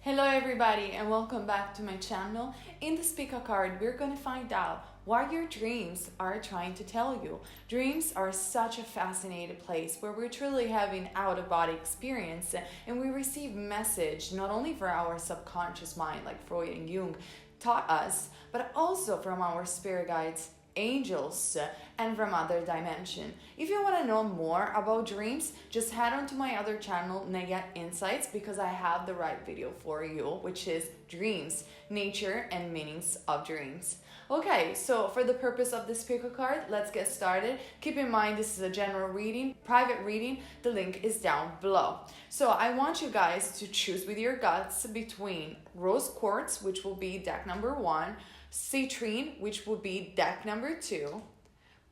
Hello everybody and welcome back to my channel. In this pick a card, we're going to find out what your dreams are trying to tell you. Dreams are such a fascinating place where we're truly having out-of-body experience and we receive message not only for our subconscious mind like Freud and Jung taught us, but also from our spirit guides, angels, and from other dimension. If you want to know more about dreams, just head on to my other channel, Neyah Insights, because I have the right video for you, which is Dreams, Nature, and Meanings of Dreams. Okay, so for the purpose of this pick a card, let's get started. Keep in mind this is a general reading, private reading. The link is down below. So I want you guys to choose with your guts between Rose Quartz, which will be deck number 1, Citrine, which would be deck number 2,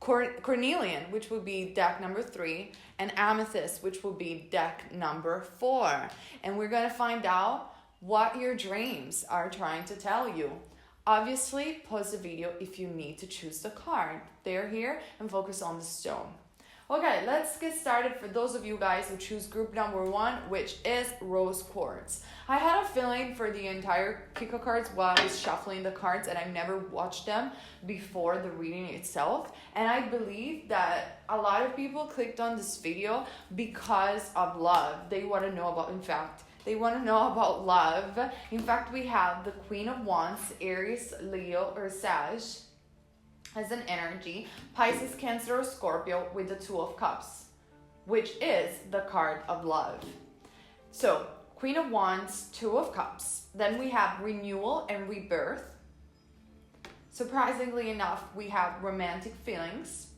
Cornelian, which would be deck number 3, and Amethyst, which will be deck number 4. And we're going to find out what your dreams are trying to tell you. Obviously, pause the video if you need to choose the card. They're here and focus on the stone. Okay, let's get started for those of you guys who choose group number 1, which is Rose Quartz. I had a feeling for the entire pick a cards while I was shuffling the cards, and I've never watched them before the reading itself. And I believe that a lot of people clicked on this video because of love. They want to know about, they want to know about love. In fact, we have the Queen of Wands, Aries, Leo, or Sag as an energy, Pisces, Cancer, or Scorpio with the Two of Cups, which is the card of love. So, Queen of Wands, Two of Cups. Then we have renewal and rebirth. Surprisingly enough, we have romantic feelings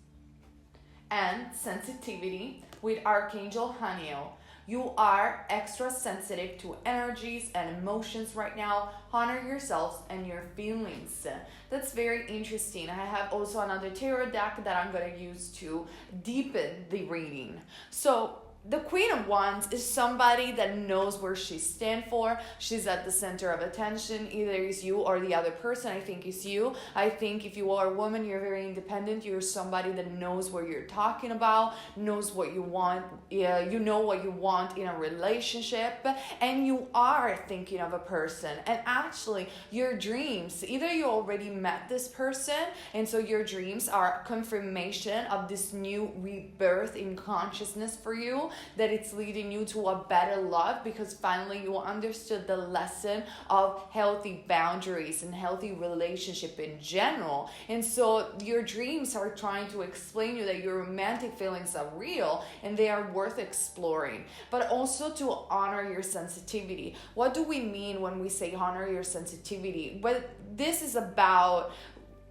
and sensitivity with Archangel Haniel. You are extra sensitive to energies and emotions right now. Honor yourselves and your feelings. That's very interesting. I have also another tarot deck that I'm going to use to deepen the reading. So, the Queen of Wands is somebody that knows where she stands for. She's at the center of attention. Either it's you or the other person. I think it's you. I think if you are a woman, you're very independent. You're somebody that knows what you're talking about, knows what you want. You know what you want in a relationship, and you are thinking of a person. And actually, your dreams, either you already met this person, and so your dreams are confirmation of this new rebirth in consciousness for you, that it's leading you to a better love because finally you understood the lesson of healthy boundaries and healthy relationship in general. And so your dreams are trying to explain you that your romantic feelings are real and they are worth exploring, but also to honor your sensitivity. What do we mean when we say honor your sensitivity? Well, this is about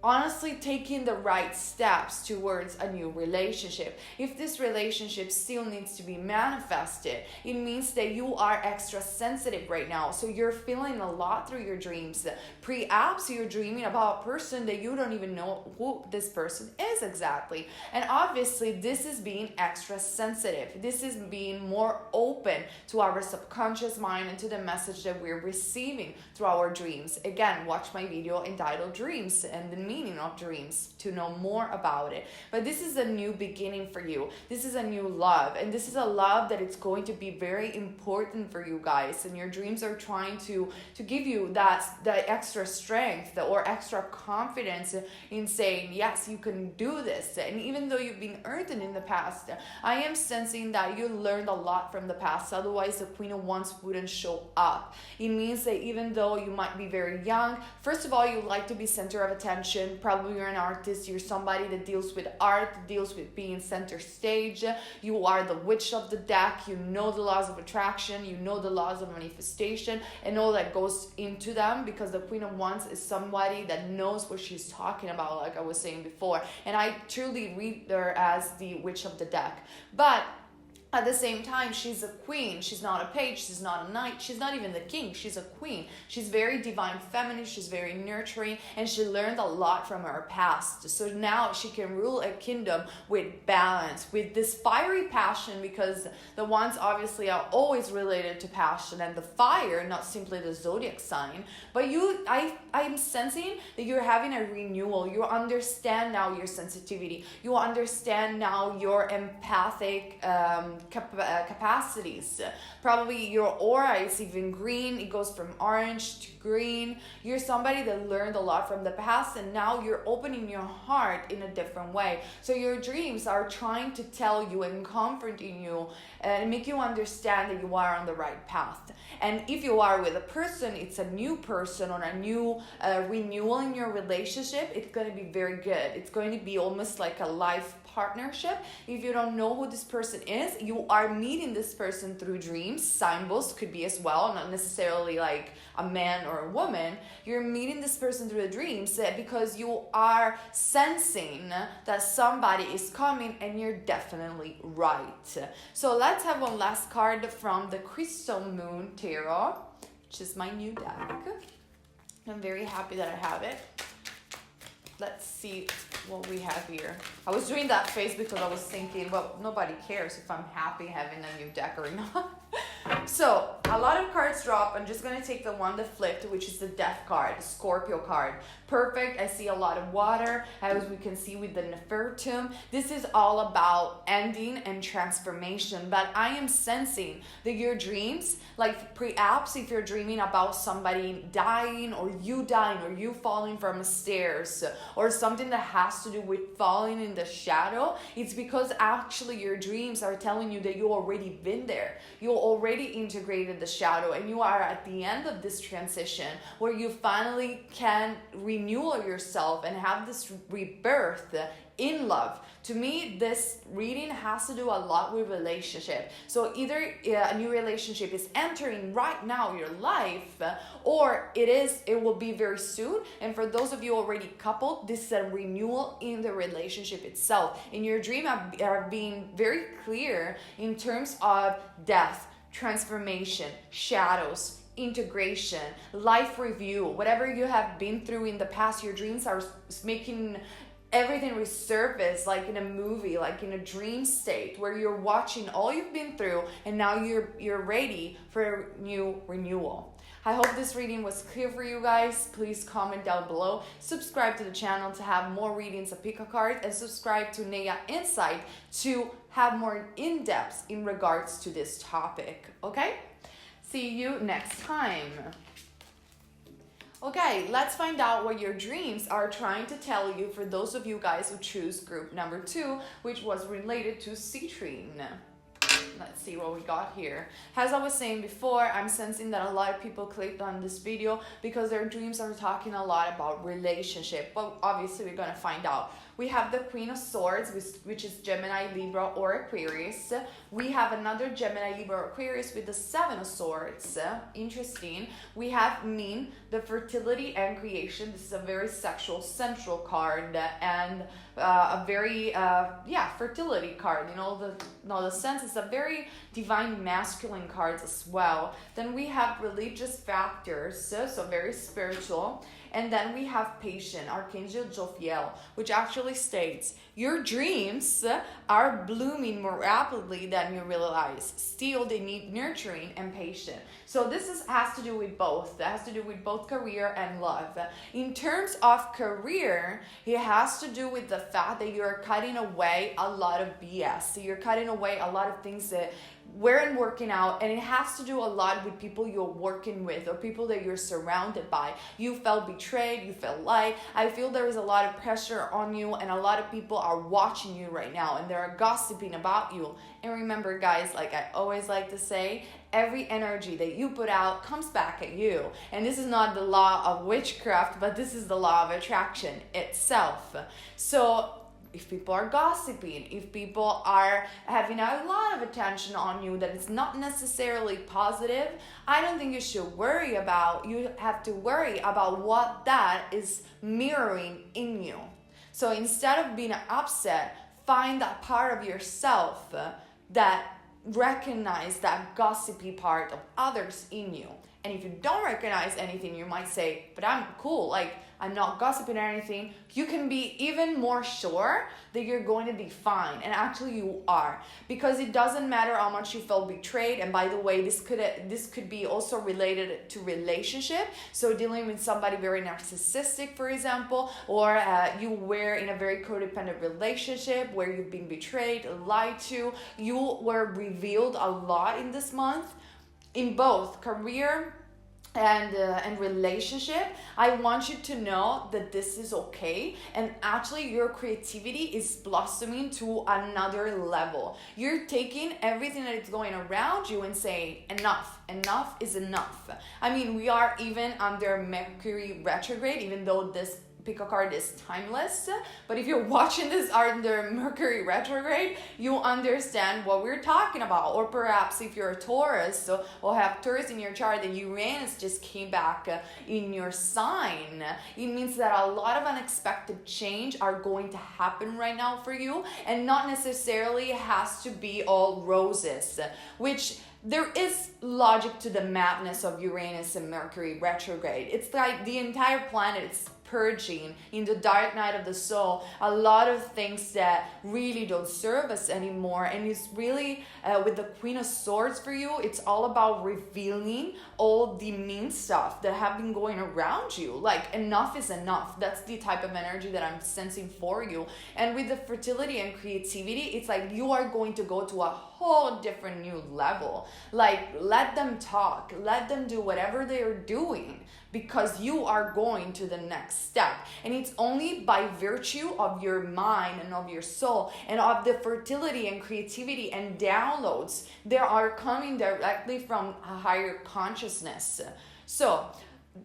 honestly taking the right steps towards a new relationship. If this relationship still needs to be manifested, it means that you are extra sensitive right now. So you're feeling a lot through your dreams. Perhaps you're dreaming about a person that you don't even know who this person is exactly. And obviously this is being extra sensitive. This is being more open to our subconscious mind and to the message that we're receiving through our dreams. Again, watch my video entitled Dreams and the meaning of dreams to know more about it. But this is a new beginning for you. This is a new love, and this is a love that it's going to be very important for you guys, and your dreams are trying to give you that extra strength or extra confidence in saying yes, you can do this. And even though you've been hurt in the past, I am sensing that you learned a lot from the past, otherwise the Queen of Wands wouldn't show up. It means that even though you might be very young, first of all, you like to be center of attention. Probably you're an artist, you're somebody that deals with art, deals with being center stage. You are the witch of the deck. You know the laws of attraction, you know the laws of manifestation and all that goes into them, because the Queen of Wands is somebody that knows what she's talking about, like I was saying before. And I truly read her as the witch of the deck. But at the same time, she's a queen. She's not a page. She's not a knight. She's not even the king. She's a queen. She's very divine feminine. She's very nurturing. And she learned a lot from her past. So now she can rule a kingdom with balance, with this fiery passion, because the wands obviously are always related to passion and the fire, not simply the zodiac sign. But I'm sensing that you're having a renewal. You understand now your sensitivity. You understand now your empathic capacities. Probably your aura is even green. It goes from orange to green. You're somebody that learned a lot from the past, and now you're opening your heart in a different way. So your dreams are trying to tell you and comforting you and make you understand that you are on the right path. And if you are with a person, it's a new person or a new renewal in your relationship, it's going to be very good. It's going to be almost like a life partnership. If you don't know who this person is, you are meeting this person through dreams. Symbols could be as well, not necessarily like a man or a woman. You're meeting this person through the dreams because you are sensing that somebody is coming, and you're definitely right. So let's have one last card from the Crystal Moon Tarot, which is my new deck. I'm very happy that I have it. Let's see what we have here. I was doing that face because I was thinking, well, nobody cares if I'm happy having a new deck or not. So, a lot of cards drop. I'm just going to take the one that flipped, which is the Death card, the Scorpio card. Perfect. I see a lot of water, as we can see with the Nefertum. This is all about ending and transformation. But I am sensing that your dreams, like perhaps if you're dreaming about somebody dying, or you dying, or you falling from the stairs, or something that has to do with falling in the shadow, it's because actually your dreams are telling you that you already been there. You already integrated the shadow, and you are at the end of this transition where you finally can renew yourself and have this rebirth in love. To me, this reading has to do a lot with relationship. So either a new relationship is entering right now your life, or it will be very soon. And for those of you already coupled, this is a renewal in the relationship itself. In your dream are being very clear in terms of death, transformation, shadows, integration, life review, whatever you have been through in the past. Your dreams are making everything resurface, like in a movie, like in a dream state, where you're watching all you've been through, and now you're ready for a new renewal. I hope this reading was clear for you guys. Please comment down below. Subscribe to the channel to have more readings of pick a card, and subscribe to Neyah Insight to have more in-depth in regards to this topic. Okay? See you next time. Okay, let's find out what your dreams are trying to tell you for those of you guys who choose group number 2, which was related to Citrine. Let's see what we got here. As I was saying before, I'm sensing that a lot of people clicked on this video because their dreams are talking a lot about relationship. But obviously we're going to find out. We have the Queen of Swords, which is Gemini, Libra, or Aquarius. We have another Gemini, Libra, or Aquarius with the Seven of Swords. Interesting. We have Min, the fertility and creation. This is a very sexual, central card, and a very, fertility card. The sense is a very divine masculine cards as well. Then we have religious factors, so very spiritual. And then we have Patient, Archangel Jophiel, which actually states, your dreams are blooming more rapidly than you realize. Still, they need nurturing and patience. So this has to do with both. That has to do with both career and love. In terms of career, it has to do with the fact that you're cutting away a lot of BS. So you're cutting away a lot of things that weren't working out, and it has to do a lot with people you're working with or people that you're surrounded by. You felt betrayed, you felt lied. I feel there is a lot of pressure on you, and a lot of people are watching you right now, and they're gossiping about you. And remember, guys, like I always like to say, every energy that you put out comes back at you. And this is not the law of witchcraft, but this is the law of attraction itself. So if people are gossiping, if people are having a lot of attention on you that is not necessarily positive, I don't think you should worry about. You have to worry about what that is mirroring in you. So instead of being upset, find that part of yourself that recognize that gossipy part of others in you, And if you don't recognize anything, you might say, but I'm cool, like I'm not gossiping or anything. You can be even more sure that you're going to be fine. And actually you are. Because it doesn't matter how much you felt betrayed. And by the way, this could be also related to relationship. So dealing with somebody very narcissistic, for example, or you were in a very codependent relationship where you've been betrayed, lied to. You were revealed a lot in this month in both career and relationship. I want you to know that this is okay, and actually your creativity is blossoming to another level. You're taking everything that is going around you and saying enough is enough. I mean, we are even under Mercury retrograde, even though this pick a card is timeless, but if you're watching this under Mercury retrograde, you understand what we're talking about. Or perhaps if you're a Taurus or have Taurus in your chart and Uranus just came back in your sign, it means that a lot of unexpected change are going to happen right now for you, and not necessarily has to be all roses, which there is logic to the madness of Uranus and Mercury retrograde. It's like the entire planet is purging in the dark night of the soul a lot of things that really don't serve us anymore. And it's really with the Queen of Swords for you, it's all about revealing all the mean stuff that have been going around you. Like enough is enough. That's the type of energy that I'm sensing for you. And with the fertility and creativity, it's like you are going to go to a whole different new level. Like let them talk, let them do whatever they're doing, because you are going to the next step. And it's only by virtue of your mind and of your soul and of the fertility and creativity and downloads that are coming directly from a higher consciousness. So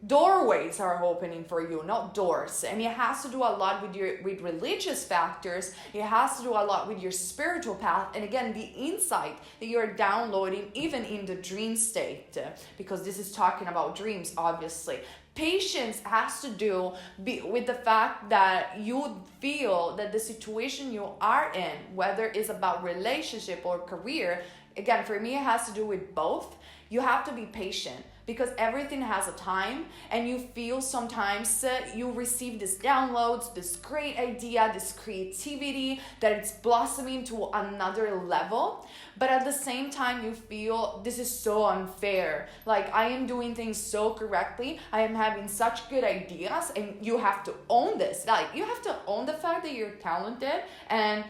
doorways are opening for you, not doors. And it has to do a lot with religious factors. It has to do a lot with your spiritual path, and again the insight that you're downloading even in the dream state, because this is talking about dreams. Obviously patience has to do with the fact that you feel that the situation you are in, whether it's about relationship or career, again for me it has to do with both. You have to be patient, because everything has a time, and you feel sometimes you receive these downloads, this great idea, this creativity, that it's blossoming to another level. But at the same time, you feel this is so unfair. Like I am doing things so correctly. I am having such good ideas, and you have to own this. Like you have to own the fact that you're talented, and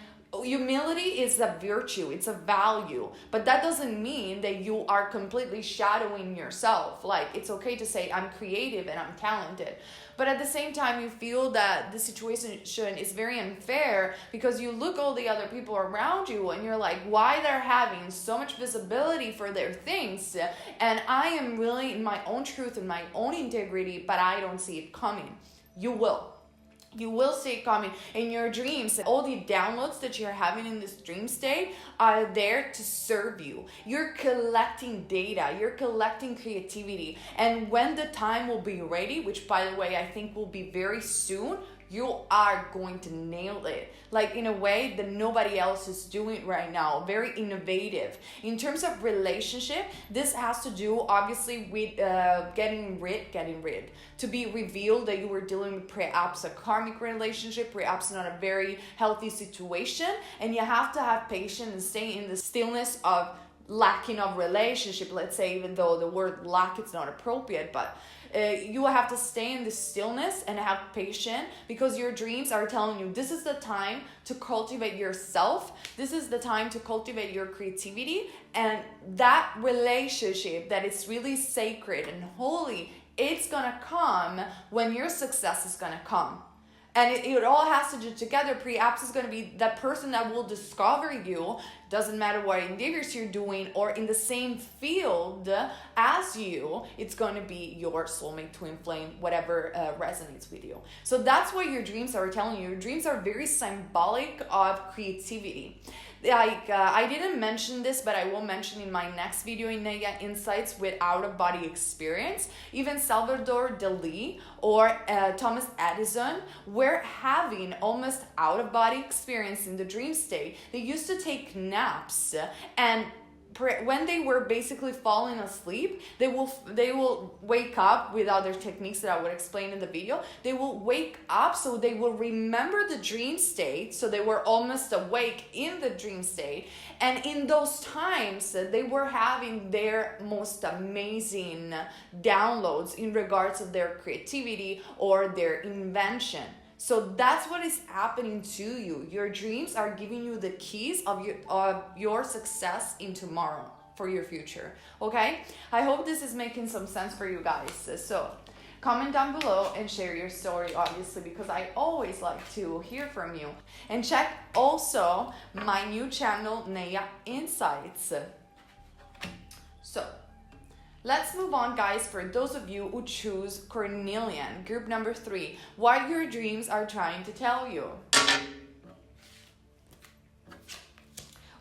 humility is a virtue, it's a value, but that doesn't mean that you are completely shadowing yourself. Like it's okay to say I'm creative and I'm talented, but at the same time you feel that the situation is very unfair, because you look all the other people around you and you're like, why they're having so much visibility for their things, and I am really in my own truth and my own integrity, but I don't see it coming. You will see it coming in your dreams. All the downloads that you're having in this dream state are there to serve you. You're collecting data, you're collecting creativity, and when the time will be ready, which by the way I think will be very soon, you are going to nail it, like in a way that nobody else is doing right now. Very innovative. In terms of relationship, this has to do obviously with getting rid, to be revealed that you were dealing with perhaps a karmic relationship, perhaps not a very healthy situation, and you have to have patience and stay in the stillness of lacking of relationship, let's say, even though the word lack is not appropriate, but you have to stay in the stillness and have patience, because your dreams are telling you this is the time to cultivate yourself. This is the time to cultivate your creativity, and that relationship that is really sacred and holy, it's gonna come when your success is gonna come. And it all has to do together. Perhaps is going to be that person that will discover you. Doesn't matter what endeavors you're doing or in the same field as you. It's going to be your soulmate, twin flame, whatever resonates with you. So that's what your dreams are telling you. Your dreams are very symbolic of creativity. Like I didn't mention this, but I will mention in my next video in Neyah Insights with out-of-body experience. Even Salvador Dali or Thomas Edison were having almost out-of-body experience in the dream state. They used to take naps, and when they were basically falling asleep, they will wake up with other techniques that I would explain in the video. They will wake up, so they will remember the dream state, so they were almost awake in the dream state, and in those times they were having their most amazing downloads in regards of their creativity or their invention. So that's what is happening to you. Your dreams are giving you the keys of your success in tomorrow for your future. Okay? I hope this is making some sense for you guys. So comment down below and share your story, obviously, because I always like to hear from you. And check also my new channel, Neyah Insights. So let's move on, guys, for those of you who choose Cornelian, group number 3, what your dreams are trying to tell you.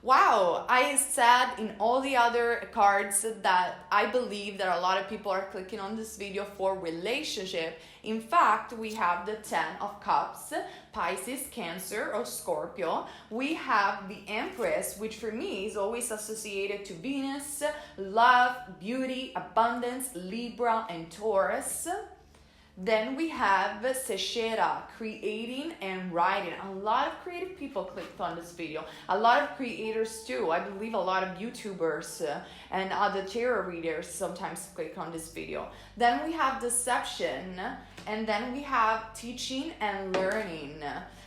Wow, I said in all the other cards that I believe that a lot of people are clicking on this video for relationship. In fact, we have the 10 of Cups, Pisces, Cancer, or Scorpio. We have the Empress, which for me is always associated to Venus, love, beauty, abundance, Libra, and Taurus. Then we have Seshera, creating and writing. A lot of creative people clicked on this video. A lot of creators too. I believe a lot of YouTubers and other tarot readers sometimes click on this video. Then we have Deception. And then we have Teaching and Learning.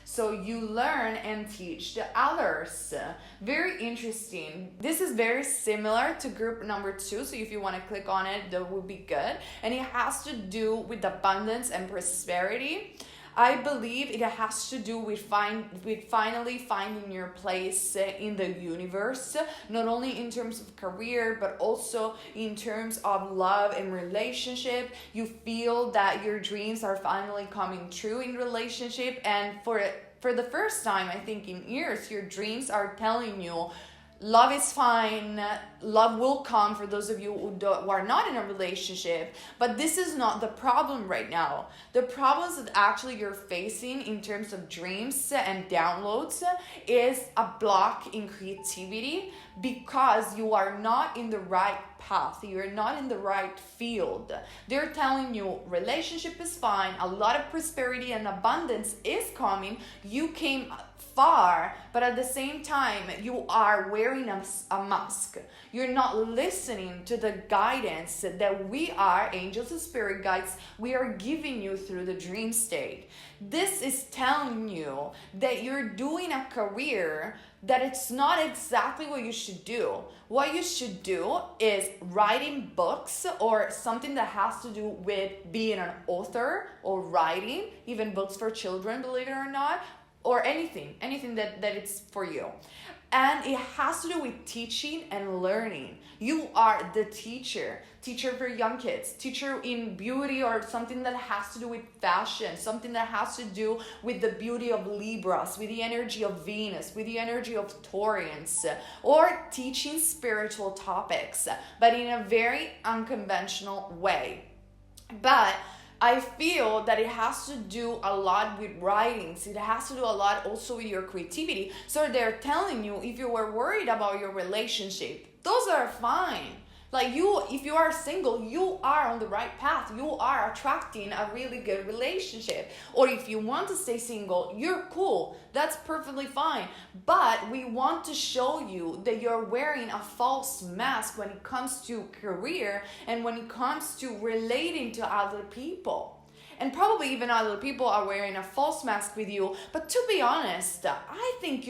So you learn and teach the others. Very interesting. This is very similar to group number 2. So if you want to click on it, that would be good. And it has to do with abundance and prosperity. I believe it has to do with finally finding your place in the universe, not only in terms of career, but also in terms of love and relationship. You feel that your dreams are finally coming true in relationship, and for the first time, I think in years, your dreams are telling you love is fine, love will come for those of you who are not in a relationship, but this is not the problem right now. The problems that actually you're facing in terms of dreams and downloads is a block in creativity because you are not in the right path. You're not in the right field. They're telling you relationship is fine, a lot of prosperity and abundance is coming. You came far, but at the same time you are wearing a mask. You're not listening to the guidance that we are, angels and spirit guides, we are giving you through the dream state. This is telling you that you're doing a career that it's not exactly what you should do. What you should do is writing books or something that has to do with being an author or writing, even books for children, believe it or not, or anything that it's for you. And it has to do with teaching and learning. You are the teacher for young kids, teacher in beauty or something that has to do with fashion, something that has to do with the beauty of Libras, with the energy of Venus, with the energy of Taurians, or teaching spiritual topics, but in a very unconventional way. But I feel that it has to do a lot with writings. It has to do a lot also with your creativity. So they're telling you, if you were worried about your relationship, those are fine. Like if you are single, you are on the right path. You are attracting a really good relationship. Or if you want to stay single, you're cool. That's perfectly fine. But we want to show you that you're wearing a false mask when it comes to career and when it comes to relating to other people. And probably even other people are wearing a false mask with you. But to be honest, I think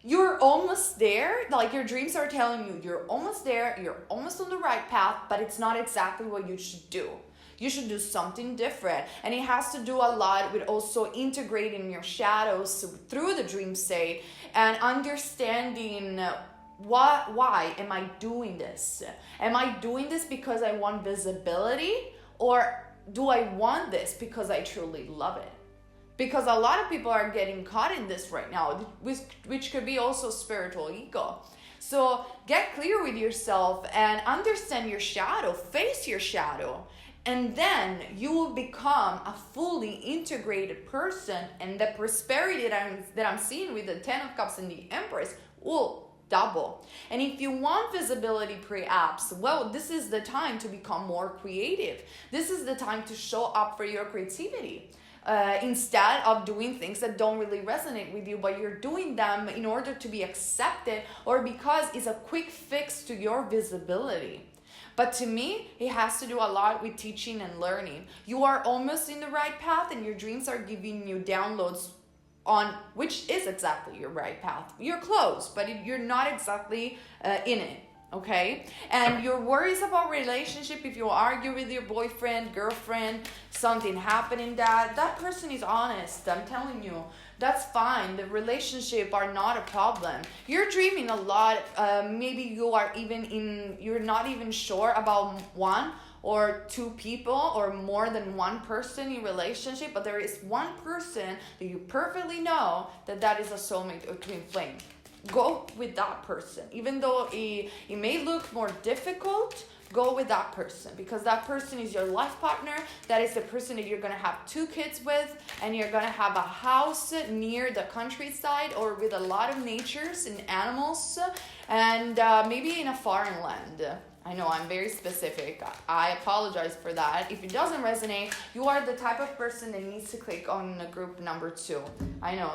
you're almost there. Like your dreams are telling you you're almost there, you're almost on the right path, but it's not exactly what you should do. You should do something different. And it has to do a lot with also integrating your shadows through the dream state and understanding why am I doing this? Am I doing this because I want visibility, or do I want this because I truly love it? Because a lot of people are getting caught in this right now, which could be also spiritual ego. So get clear with yourself and understand your shadow, face your shadow, and then you will become a fully integrated person, and the prosperity that I'm seeing with the 10 of Cups and the Empress will double. And if you want visibility pre-apps, well, this is the time to become more creative. This is the time to show up for your creativity. Instead of doing things that don't really resonate with you, but you're doing them in order to be accepted or because it's a quick fix to your visibility. But to me, it has to do a lot with teaching and learning. You are almost in the right path and your dreams are giving you downloads on which is exactly your right path. You're close, but you're not exactly in it. Okay, and your worries about relationship, if you argue with your boyfriend, girlfriend, something happening, that person is honest. I'm telling you, that's fine. The relationship are not a problem. You're dreaming a lot. Maybe you're not even sure about one or two people or more than one person in relationship, but there is one person that you perfectly know that is a soulmate or twin flame. Go with that person. Even though it may look more difficult, go with that person, because that person is your life partner. That is the person that you're going to have 2 kids with, and you're going to have a house near the countryside or with a lot of natures and animals, and maybe in a foreign land. I know I'm very specific. I apologize for that. If it doesn't resonate, you are the type of person that needs to click on group number 2. I know.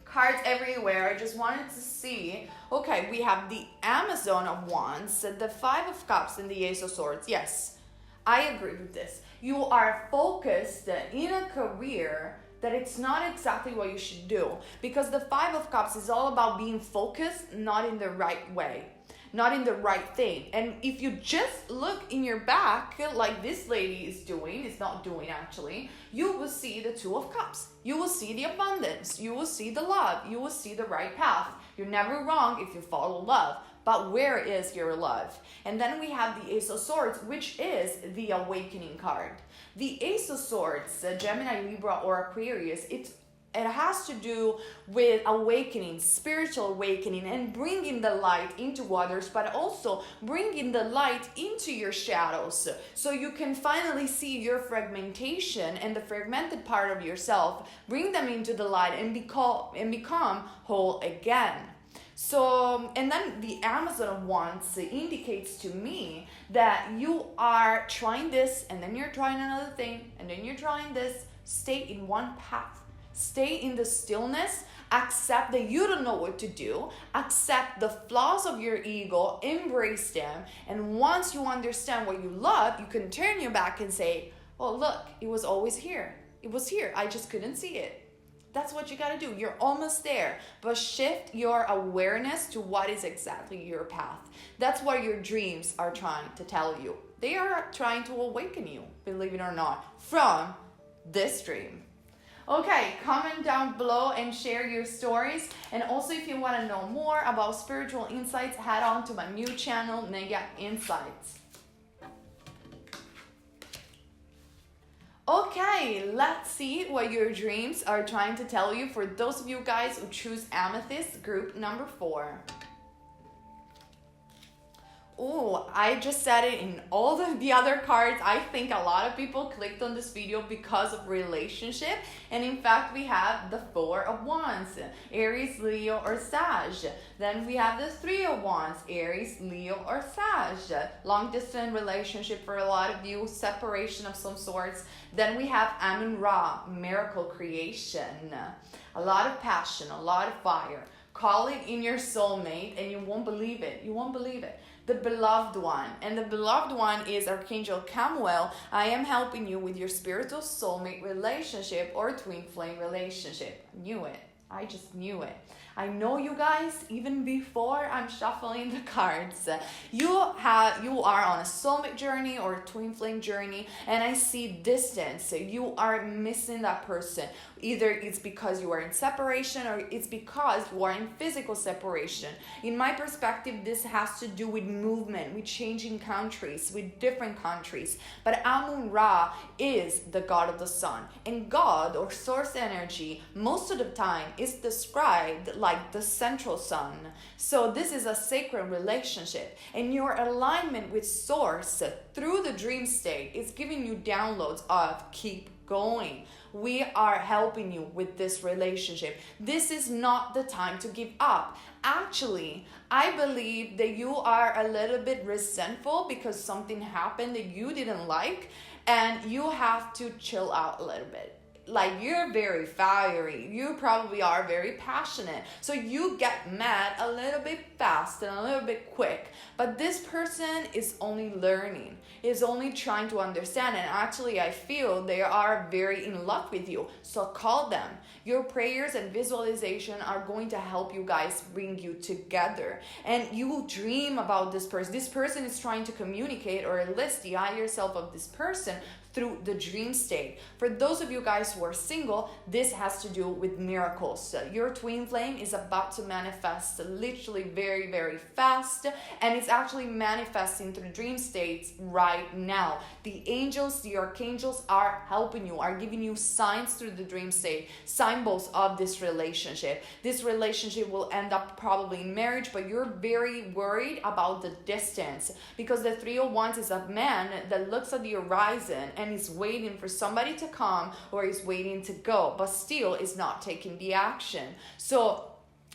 Cards everywhere. I just wanted to see. Okay, we have the Amazon of Wands, the 5 of Cups, and the Ace of Swords. Yes, I agree with this. You are focused in a career that it's not exactly what you should do, because the 5 of Cups is all about being focused, not in the right way, not in the right thing. And if you just look in your back, like this lady is not doing actually, you will see the 2 of Cups. You will see the abundance. You will see the love. You will see the right path. You're never wrong if you follow love. But where is your love? And then we have the Ace of Swords, which is the awakening card. The Ace of Swords, Gemini, Libra, or Aquarius, it has to do with awakening, spiritual awakening, and bringing the light into others, but also bringing the light into your shadows, so you can finally see your fragmentation and the fragmented part of yourself, bring them into the light and become whole again. So, and then the Amazon of Wands indicates to me that you are trying this, and then you're trying another thing, and then you're trying this. Stay in one path. Stay in the stillness, accept that you don't know what to do, accept the flaws of your ego, embrace them, and once you understand what you love, you can turn your back and say, oh look, it was always here. It was here, I just couldn't see it. That's what you gotta do. You're almost there, but shift your awareness to what is exactly your path. That's what your dreams are trying to tell you. They are trying to awaken you, believe it or not, from this dream. Okay, comment down below and share your stories. And also, if you want to know more about spiritual insights, head on to my new channel, Neyah Insights. Okay, let's see what your dreams are trying to tell you for those of you guys who choose Amethyst, group number 4. Oh, I just said it in all the other cards. I think a lot of people clicked on this video because of relationship. And in fact, we have the 4 of Wands, Aries, Leo, or Sag. Then we have the 3 of Wands, Aries, Leo, or Sag. Long distance relationship for a lot of you, separation of some sorts. Then we have Amun-Ra, miracle creation. A lot of passion, a lot of fire. Call it in your soulmate and you won't believe it. You won't believe it. The beloved one. And the beloved one is Archangel Chamuel. I am helping you with your spiritual soulmate relationship or twin flame relationship. Knew it. I just knew it. I know you guys even before I'm shuffling the cards. You are on a soulmate journey or a twin flame journey, and I see distance. You are missing that person. Either it's because you are in separation or it's because you are in physical separation. In my perspective, this has to do with movement, with changing countries, with different countries. But Amun-Ra is the god of the sun. And God, or source energy, most of the time is described like the central sun. So this is a sacred relationship. And your alignment with source through the dream state is giving you downloads of keep going. We are helping you with this relationship. This is not the time to give up. Actually, I believe that you are a little bit resentful because something happened that you didn't like, and you have to chill out a little bit. Like, you're very fiery, you probably are very passionate, so you get mad a little bit fast and a little bit quick. But this person is only learning, is only trying to understand, and actually I feel they are very in love with you. So call them. Your prayers and visualization are going to help you guys bring you together, and you will dream about this person. This person is trying to communicate or enlist the higher self of this person through the dream state. For those of you guys who are single, this has to do with miracles. Your twin flame is about to manifest literally very, very fast, and it's actually manifesting through dream states right now. The angels, the archangels are helping you, are giving you signs through the dream state, symbols of this relationship. This relationship will end up probably in marriage, but you're very worried about the distance, because the Three of Wands is a man that looks at the horizon and is waiting for somebody to come, or is waiting to go, but still is not taking the action. So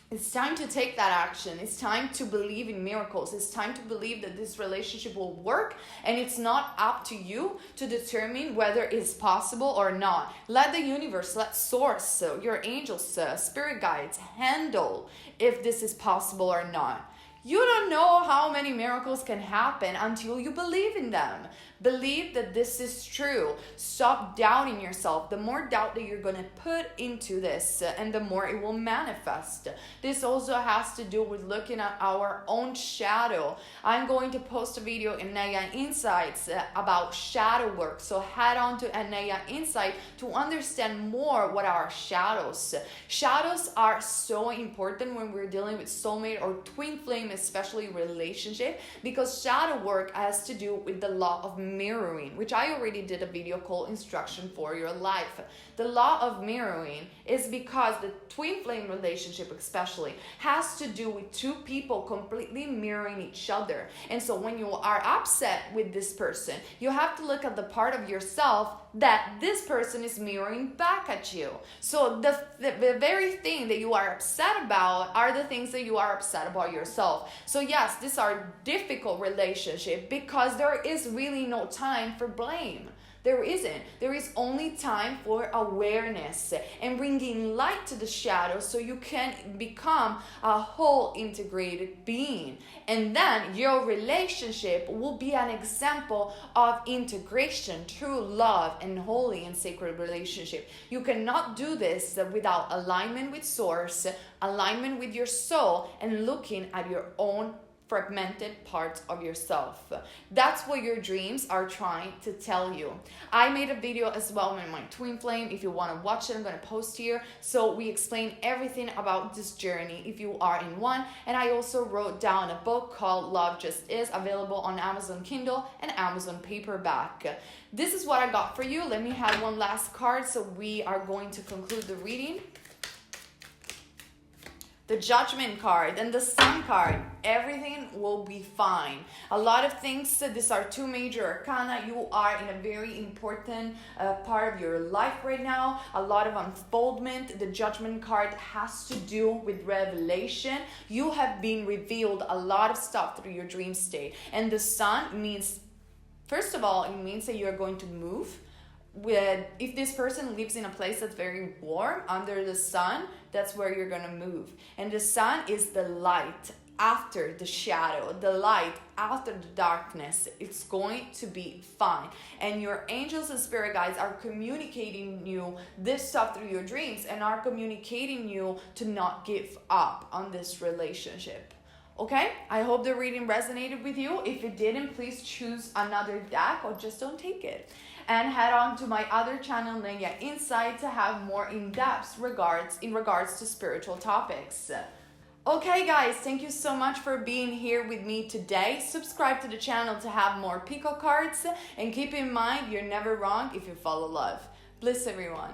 it's time to take that action. It's time to believe in miracles. It's time to believe that this relationship will work, and it's not up to you to determine whether it's possible or not. Let the universe, let source, your angels, spirit guides handle if this is possible or not. You don't know how many miracles can happen until you believe in them. Believe that this is true. Stop doubting yourself. The more doubt that you're going to put into this, and the more it will manifest. This also has to do with looking at our own shadow. I'm going to post a video in Neyah Insights about shadow work. So head on to Neyah Insight to understand more what are shadows. Shadows are so important when we're dealing with soulmate or twin flame, especially relationship, because shadow work has to do with the law of mirroring, which I already did a video called Instruction for Your Life. The law of mirroring is because the twin flame relationship especially has to do with two people completely mirroring each other. And so when you are upset with this person, you have to look at the part of yourself that this person is mirroring back at you. So the very thing that you are upset about are the things that you are upset about yourself. So yes, these are difficult relationships because there is really no time for blame. There isn't. There is only time for awareness and bringing light to the shadows so you can become a whole integrated being. And then your relationship will be an example of integration, true love, and holy and sacred relationship. You cannot do this without alignment with source, alignment with your soul, and looking at your own fragmented parts of yourself. That's what your dreams are trying to tell you. I made a video as well with my twin flame. If you want to watch it, I'm going to post here. So we explain everything about this journey if you are in one. And I also wrote down a book called Love Just Is, available on Amazon Kindle and Amazon paperback. This is what I got for you. Let me have one last card, so we are going to conclude the reading. The Judgment card and the Sun card. Everything will be fine. A lot of things, these are two major arcana. You are in a very important part of your life right now. A lot of unfoldment. The Judgment card has to do with revelation. You have been revealed a lot of stuff through your dream state. And the Sun means, first of all, it means that you're going to move. If this person lives in a place that's very warm under the sun, that's where you're gonna move. And the sun is the light after the shadow, the light after the darkness. It's going to be fine. And your angels and spirit guides are communicating you this stuff through your dreams, and are communicating you to not give up on this relationship. Okay, I hope the reading resonated with you. If it didn't, please choose another deck or just don't take it. And head on to my other channel, Neyah Insight, to have more in-depth in regards to spiritual topics. Okay guys, thank you so much for being here with me today. Subscribe to the channel to have more Pico cards, and keep in mind, you're never wrong if you follow love. Bliss everyone.